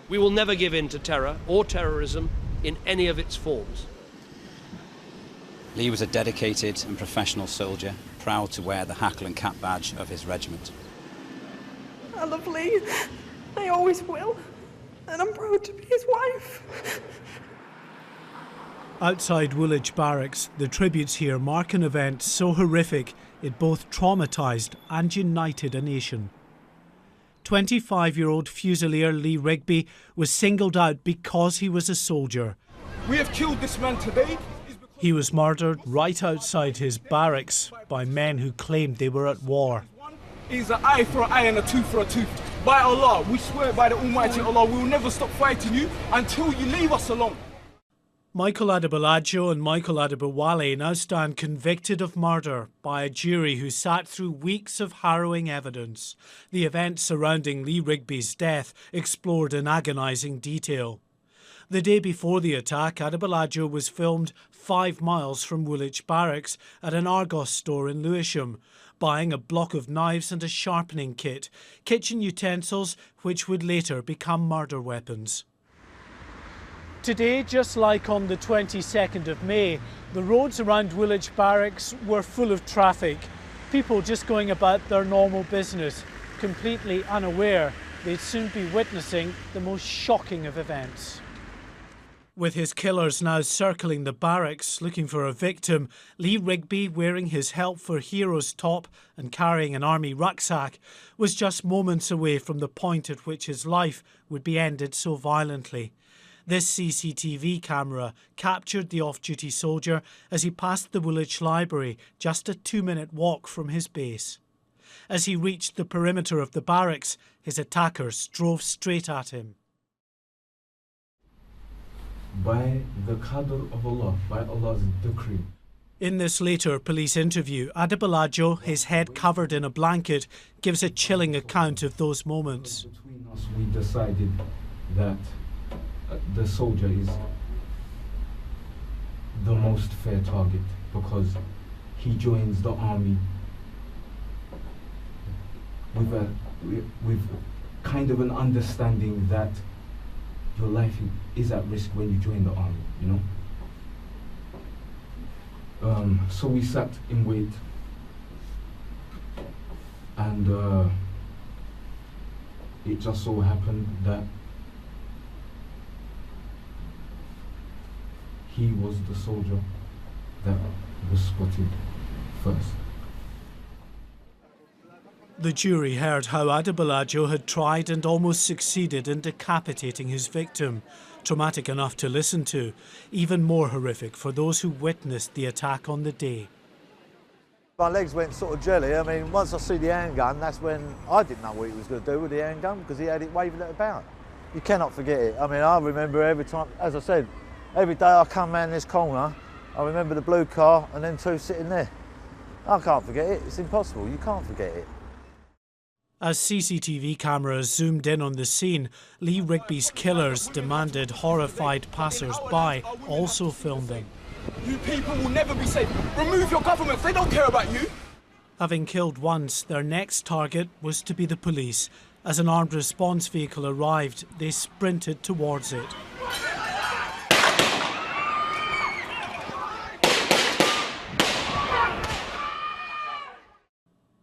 We will never give in to terror or terrorism in any of its forms. Lee was a dedicated and professional soldier, proud to wear the hackle and cap badge of his regiment. I love Lee. I always will. And I'm proud to be his wife. Outside Woolwich Barracks, the tributes here mark an event so horrific it both traumatised and united a nation. 25-year-old fusilier Lee Rigby was singled out because he was a soldier. We have killed this man today. He was murdered right outside his barracks by men who claimed they were at war. It's an eye for an eye and a tooth for a tooth. By Allah, we swear by the Almighty Allah, we will never stop fighting you until you leave us alone. Michael Adebolajo and Michael Adebowale now stand convicted of murder by a jury who sat through weeks of harrowing evidence. The events surrounding Lee Rigby's death explored in agonising detail. The day before the attack, Adebolajo was filmed 5 miles from Woolwich Barracks at an Argos store in Lewisham, buying a block of knives and a sharpening kit, kitchen utensils which would later become murder weapons. Today, just like on the 22nd of May, the roads around Woolwich Barracks were full of traffic. People just going about their normal business, completely unaware they'd soon be witnessing the most shocking of events. With his killers now circling the barracks looking for a victim, Lee Rigby, wearing his Help for Heroes top and carrying an army rucksack, was just moments away from the point at which his life would be ended so violently. This CCTV camera captured the off-duty soldier as he passed the Woolwich Library, just a 2-minute walk from his base. As he reached the perimeter of the barracks, his attackers drove straight at him. By the qadr of Allah, by Allah's decree. In this later police interview, Adebolajo, his head covered in a blanket, gives a chilling account of those moments. Between us, we decided that the soldier is the most fair target because he joins the army with kind of an understanding that your life is at risk when you join the army, you know? So we sat in wait, and it just so happened that he was the soldier that was spotted first. The jury heard how Adebolajo had tried and almost succeeded in decapitating his victim. Traumatic enough to listen to, even more horrific for those who witnessed the attack on the day. My legs went sort of jelly. I mean, once I see the handgun, that's when I didn't know what he was going to do with the handgun because he had it waving it about. You cannot forget it. I mean, I remember every time, as I said, every day I come round this corner, I remember the blue car and them two sitting there. I can't forget it. It's impossible. You can't forget it. As CCTV cameras zoomed in on the scene, Lee Rigby's killers demanded horrified passers-by also film them. You people will never be safe. Remove your governments. They don't care about you. Having killed once, their next target was to be the police. As an armed response vehicle arrived, they sprinted towards it.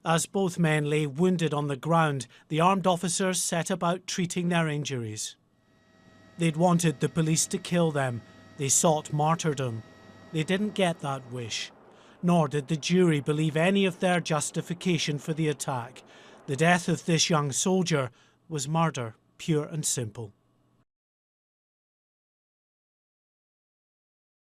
As both men lay wounded on the ground, the armed officers set about treating their injuries. They'd wanted the police to kill them. They sought martyrdom. They didn't get that wish. Nor did the jury believe any of their justification for the attack. The death of this young soldier was murder, pure and simple.